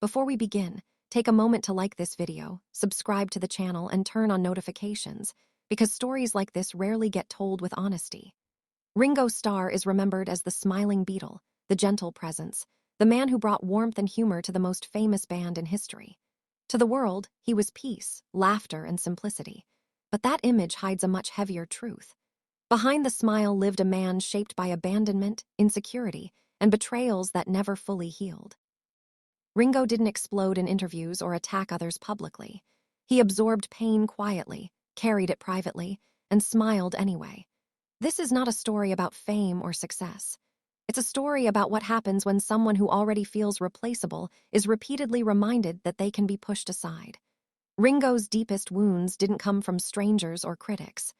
Before we begin, take a moment to like this video, subscribe to the channel, and turn on notifications, because stories like this rarely get told with honesty. Ringo Starr is remembered as the smiling Beatle, the gentle presence, the man who brought warmth and humor to the most famous band in history. To the world, he was peace, laughter, and simplicity. But that image hides a much heavier truth. Behind the smile lived a man shaped by abandonment, insecurity, and betrayals that never fully healed. Ringo didn't explode in interviews or attack others publicly. He absorbed pain quietly, carried it privately, and smiled anyway. This is not a story about fame or success. It's a story about what happens when someone who already feels replaceable is repeatedly reminded that they can be pushed aside. Ringo's deepest wounds didn't come from strangers or critics.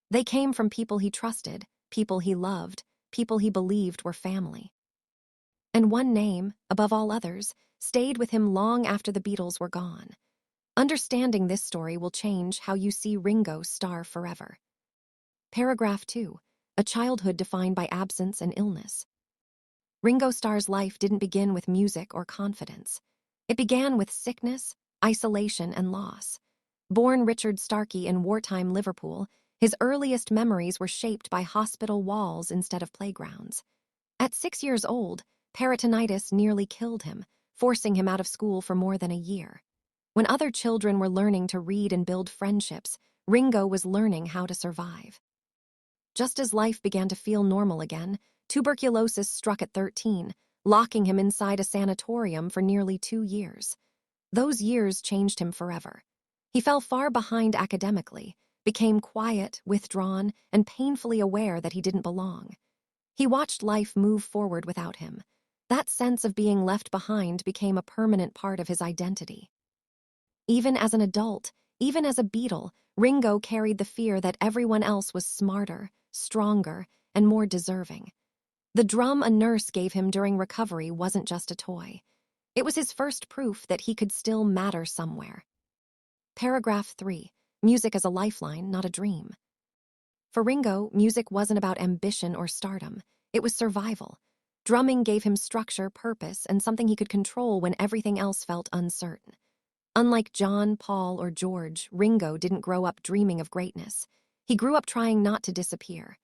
They came from people he trusted, people he loved, people he believed were family. And one name, above all others, stayed with him long after the Beatles were gone. Understanding this story will change how you see Ringo Starr forever. Paragraph 2. A childhood defined by absence and illness. Ringo Starr's life didn't begin with music or confidence. It began with sickness, isolation, and loss. Born Richard Starkey in wartime Liverpool, his earliest memories were shaped by hospital walls instead of playgrounds. At 6 years old, peritonitis nearly killed him, forcing him out of school for more than a year. When other children were learning to read and build friendships, Ringo was learning how to survive. Just as life began to feel normal again, tuberculosis struck at 13, locking him inside a sanatorium for nearly 2 years. Those years changed him forever. He fell far behind academically, became quiet, withdrawn, and painfully aware that he didn't belong. He watched life move forward without him. That sense of being left behind became a permanent part of his identity. Even as an adult, even as a Beatle, Ringo carried the fear that everyone else was smarter, stronger, and more deserving. The drum a nurse gave him during recovery wasn't just a toy. It was his first proof that he could still matter somewhere. Paragraph 3. Music as a lifeline, not a dream. For Ringo, music wasn't about ambition or stardom. It was survival. Drumming gave him structure, purpose, and something he could control when everything else felt uncertain. Unlike John, Paul, or George, Ringo didn't grow up dreaming of greatness. He grew up trying not to disappear.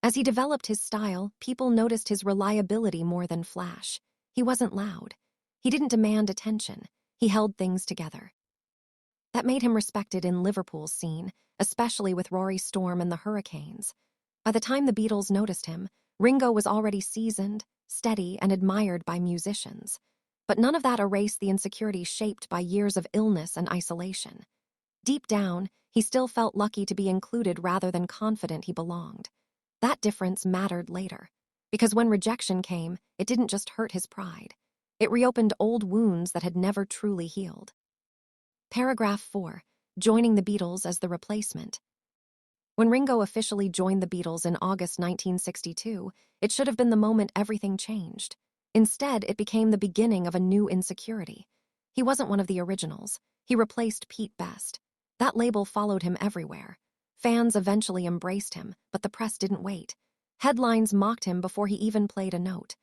As he developed his style, people noticed his reliability more than flash. He wasn't loud. He didn't demand attention. He held things together. That made him respected in Liverpool's scene, especially with Rory Storm and the Hurricanes. By the time the Beatles noticed him, Ringo was already seasoned, steady, and admired by musicians. But none of that erased the insecurity shaped by years of illness and isolation. Deep down, he still felt lucky to be included rather than confident he belonged. That difference mattered later, because when rejection came, it didn't just hurt his pride. It reopened old wounds that had never truly healed. Paragraph 4. Joining the Beatles as the replacement. When Ringo officially joined the Beatles in August 1962, it should have been the moment everything changed. Instead, it became the beginning of a new insecurity. He wasn't one of the originals. He replaced Pete Best. That label followed him everywhere. Fans eventually embraced him, but the press didn't wait. Headlines mocked him before he even played a note.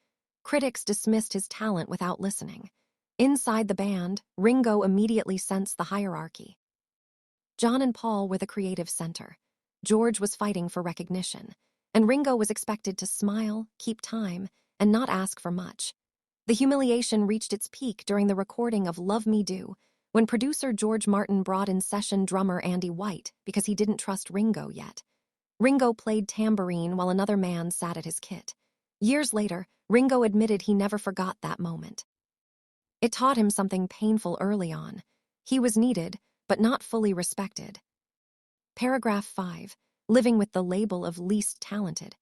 Critics dismissed his talent without listening. Inside the band, Ringo immediately sensed the hierarchy. John and Paul were the creative center. George was fighting for recognition, and Ringo was expected to smile, keep time, and not ask for much. The humiliation reached its peak during the recording of Love Me Do, when producer George Martin brought in session drummer Andy White because he didn't trust Ringo yet. Ringo played tambourine while another man sat at his kit. Years later, Ringo admitted he never forgot that moment. It taught him something painful early on. He was needed, but not fully respected. Paragraph 5. Living with the label of least talented.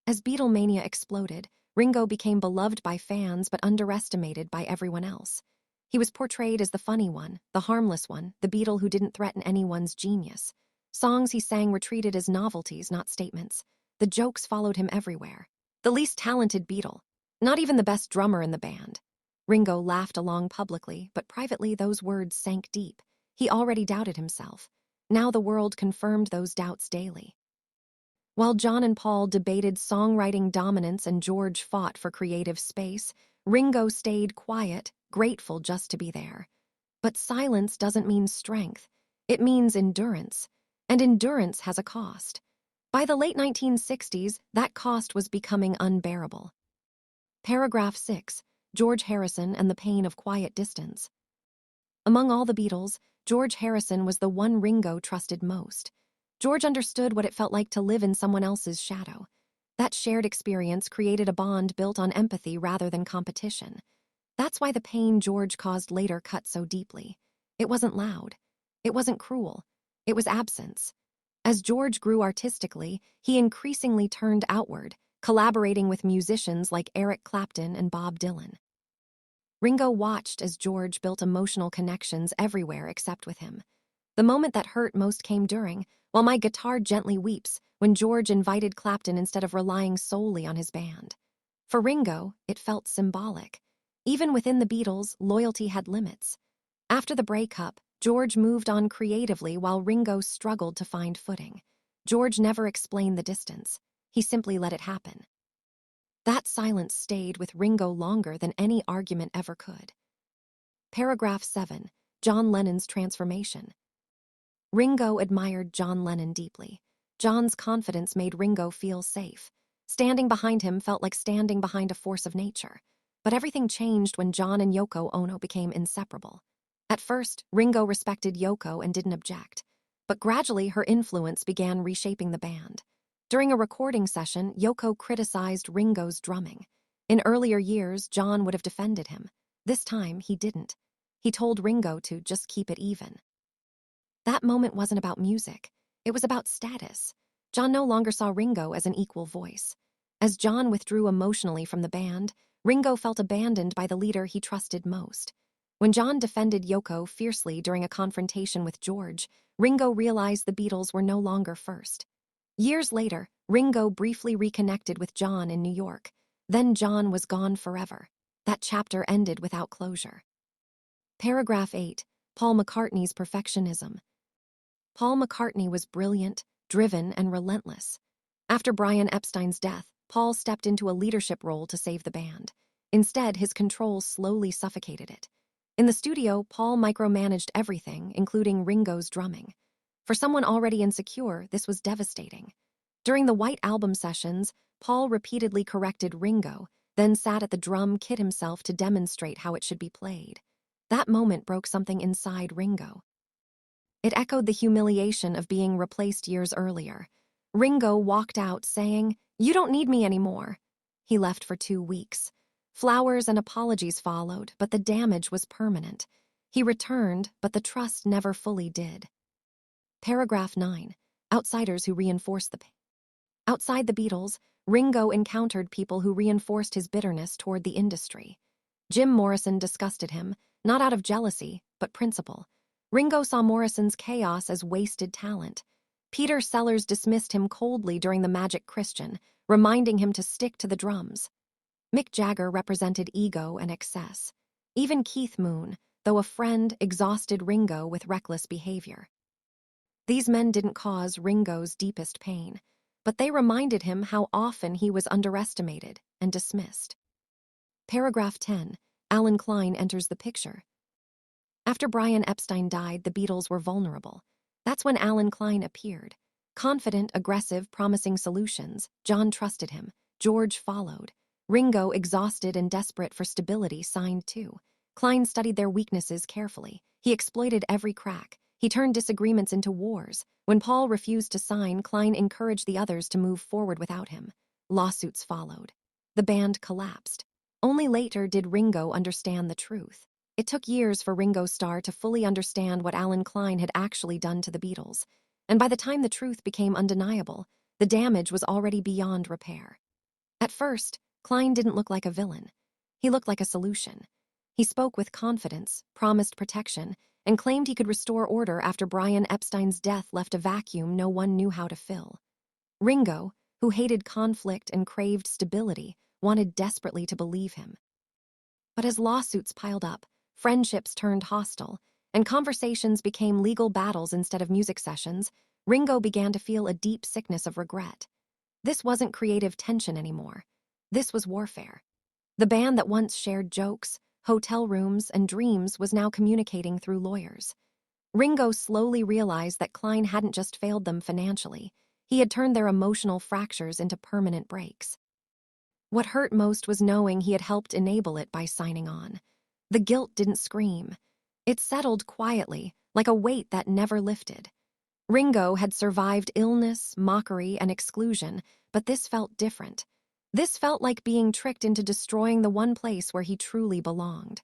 As Beatlemania exploded, Ringo became beloved by fans but underestimated by everyone else. He was portrayed as the funny one, the harmless one, the Beatle who didn't threaten anyone's genius. Songs he sang were treated as novelties, not statements. The jokes followed him everywhere. The least talented Beatle. Not even the best drummer in the band. Ringo laughed along publicly, but privately those words sank deep. He already doubted himself. Now the world confirmed those doubts daily. While John and Paul debated songwriting dominance and George fought for creative space, Ringo stayed quiet, grateful just to be there. But silence doesn't mean strength. It means endurance. And endurance has a cost. By the late 1960s, that cost was becoming unbearable. Paragraph 6. George Harrison and the pain of quiet distance. Among all the Beatles, George Harrison was the one Ringo trusted most. George understood what it felt like to live in someone else's shadow. That shared experience created a bond built on empathy rather than competition. That's why the pain George caused later cut so deeply. It wasn't loud. It wasn't cruel. It was absence. As George grew artistically, he increasingly turned outward, collaborating with musicians like Eric Clapton and Bob Dylan. Ringo watched as George built emotional connections everywhere except with him. The moment that hurt most came during, "While My Guitar Gently Weeps," when George invited Clapton instead of relying solely on his band. For Ringo, it felt symbolic. Even within the Beatles, loyalty had limits. After the breakup, George moved on creatively while Ringo struggled to find footing. George never explained the distance. He simply let it happen. That silence stayed with Ringo longer than any argument ever could. Paragraph 7. John Lennon's transformation. Ringo admired John Lennon deeply. John's confidence made Ringo feel safe. Standing behind him felt like standing behind a force of nature. But everything changed when John and Yoko Ono became inseparable. At first, Ringo respected Yoko and didn't object. But gradually her influence began reshaping the band. During a recording session, Yoko criticized Ringo's drumming. In earlier years, John would have defended him. This time, he didn't. He told Ringo to just keep it even. That moment wasn't about music. It was about status. John no longer saw Ringo as an equal voice. As John withdrew emotionally from the band, Ringo felt abandoned by the leader he trusted most. When John defended Yoko fiercely during a confrontation with George, Ringo realized the Beatles were no longer first. Years later, Ringo briefly reconnected with John in New York. Then John was gone forever. That chapter ended without closure. Paragraph 8. Paul McCartney's perfectionism. Paul McCartney was brilliant, driven, and relentless. After Brian Epstein's death, Paul stepped into a leadership role to save the band. Instead, his control slowly suffocated it. In the studio, Paul micromanaged everything, including Ringo's drumming. For someone already insecure, this was devastating. During the White Album sessions, Paul repeatedly corrected Ringo, then sat at the drum kit himself to demonstrate how it should be played. That moment broke something inside Ringo. It echoed the humiliation of being replaced years earlier. Ringo walked out saying, "You don't need me anymore." He left for 2 weeks. Flowers and apologies followed, but the damage was permanent. He returned, but the trust never fully did. Paragraph 9. Outsiders who reinforce the pain. Outside the Beatles, Ringo encountered people who reinforced his bitterness toward the industry. Jim Morrison disgusted him, not out of jealousy, but principle. Ringo saw Morrison's chaos as wasted talent. Peter Sellers dismissed him coldly during the Magic Christian, reminding him to stick to the drums. Mick Jagger represented ego and excess. Even Keith Moon, though a friend, exhausted Ringo with reckless behavior. These men didn't cause Ringo's deepest pain, but they reminded him how often he was underestimated and dismissed. Paragraph 10. Alan Klein enters the picture. After Brian Epstein died, the Beatles were vulnerable. That's when Alan Klein appeared. Confident, aggressive, promising solutions. John trusted him. George followed. Ringo, exhausted and desperate for stability, signed too. Klein studied their weaknesses carefully. He exploited every crack. He turned disagreements into wars. When Paul refused to sign, Klein encouraged the others to move forward without him. Lawsuits followed. The band collapsed. Only later did Ringo understand the truth. It took years for Ringo Starr to fully understand what Alan Klein had actually done to the Beatles. And by the time the truth became undeniable, the damage was already beyond repair. At first, Klein didn't look like a villain. He looked like a solution. He spoke with confidence, promised protection, and claimed he could restore order after Brian Epstein's death left a vacuum no one knew how to fill. Ringo, who hated conflict and craved stability, wanted desperately to believe him. But as lawsuits piled up, friendships turned hostile, and conversations became legal battles instead of music sessions, Ringo began to feel a deep sickness of regret. This wasn't creative tension anymore. This was warfare. The band that once shared jokes, hotel rooms, and dreams was now communicating through lawyers. Ringo slowly realized that Klein hadn't just failed them financially, he had turned their emotional fractures into permanent breaks. What hurt most was knowing he had helped enable it by signing on. The guilt didn't scream. It settled quietly, like a weight that never lifted. Ringo had survived illness, mockery, and exclusion, but this felt different. This felt like being tricked into destroying the one place where he truly belonged.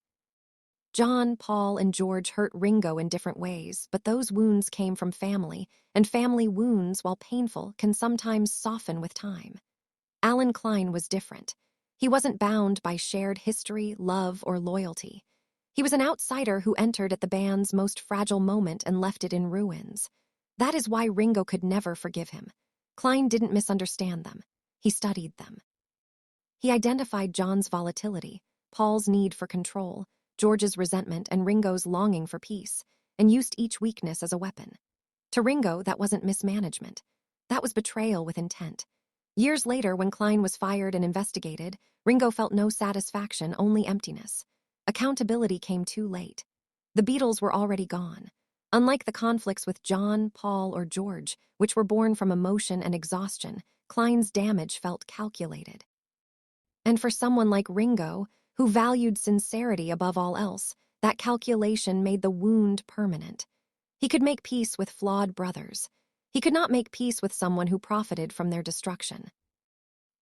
John, Paul, and George hurt Ringo in different ways, but those wounds came from family, and family wounds, while painful, can sometimes soften with time. Alan Klein was different. He wasn't bound by shared history, love, or loyalty. He was an outsider who entered at the band's most fragile moment and left it in ruins. That is why Ringo could never forgive him. Klein didn't misunderstand them. He studied them. He identified John's volatility, Paul's need for control, George's resentment, and Ringo's longing for peace, and used each weakness as a weapon. To Ringo, that wasn't mismanagement. That was betrayal with intent. Years later, when Klein was fired and investigated, Ringo felt no satisfaction, only emptiness. Accountability came too late. The Beatles were already gone. Unlike the conflicts with John, Paul, or George, which were born from emotion and exhaustion, Klein's damage felt calculated. And for someone like Ringo, who valued sincerity above all else, that calculation made the wound permanent. He could make peace with flawed brothers. He could not make peace with someone who profited from their destruction.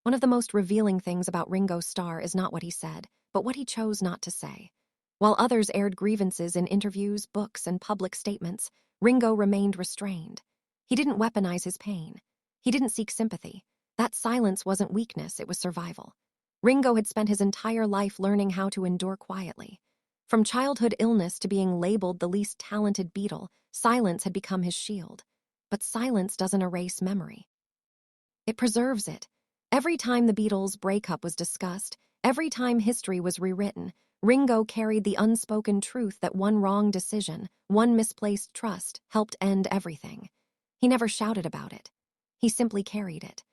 One of the most revealing things about Ringo Starr is not what he said, but what he chose not to say. While others aired grievances in interviews, books, and public statements, Ringo remained restrained. He didn't weaponize his pain. He didn't seek sympathy. That silence wasn't weakness, it was survival. Ringo had spent his entire life learning how to endure quietly. From childhood illness to being labeled the least talented Beatle, silence had become his shield. But silence doesn't erase memory. It preserves it. Every time the Beatles' breakup was discussed, every time history was rewritten, Ringo carried the unspoken truth that one wrong decision, one misplaced trust, helped end everything. He never shouted about it. He simply carried it.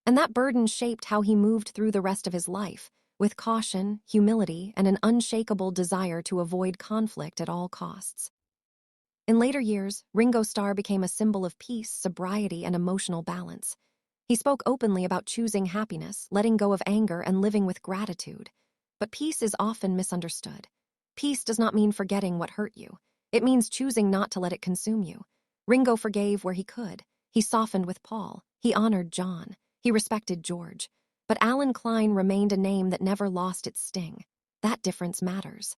And that burden shaped how he moved through the rest of his life, with caution, humility, and an unshakable desire to avoid conflict at all costs. In later years, Ringo Starr became a symbol of peace, sobriety, and emotional balance. He spoke openly about choosing happiness, letting go of anger, and living with gratitude. But peace is often misunderstood. Peace does not mean forgetting what hurt you. It means choosing not to let it consume you. Ringo forgave where he could. He softened with Paul. He honored John. He respected George. But Alan Klein remained a name that never lost its sting. That difference matters.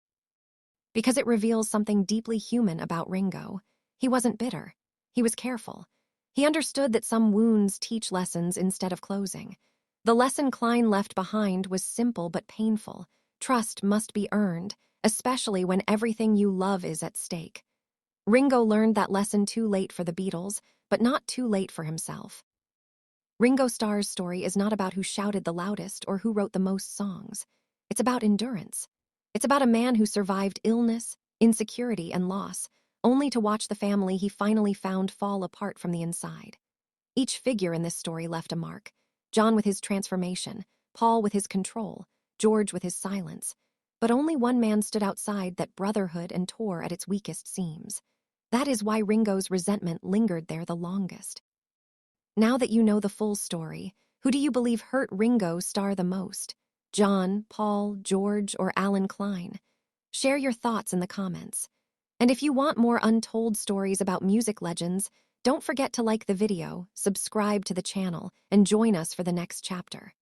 Because it reveals something deeply human about Ringo. He wasn't bitter. He was careful. He understood that some wounds teach lessons instead of closing. The lesson Klein left behind was simple but painful. Trust must be earned, especially when everything you love is at stake. Ringo learned that lesson too late for the Beatles, but not too late for himself. Ringo Starr's story is not about who shouted the loudest or who wrote the most songs. It's about endurance. It's about a man who survived illness, insecurity, and loss, only to watch the family he finally found fall apart from the inside. Each figure in this story left a mark. John with his transformation, Paul with his control, George with his silence. But only one man stood outside that brotherhood and tore at its weakest seams. That is why Ringo's resentment lingered there the longest. Now that you know the full story, who do you believe hurt Ringo Starr the most? John, Paul, George, or Alan Klein? Share your thoughts in the comments. And if you want more untold stories about music legends, don't forget to like the video, subscribe to the channel, and join us for the next chapter.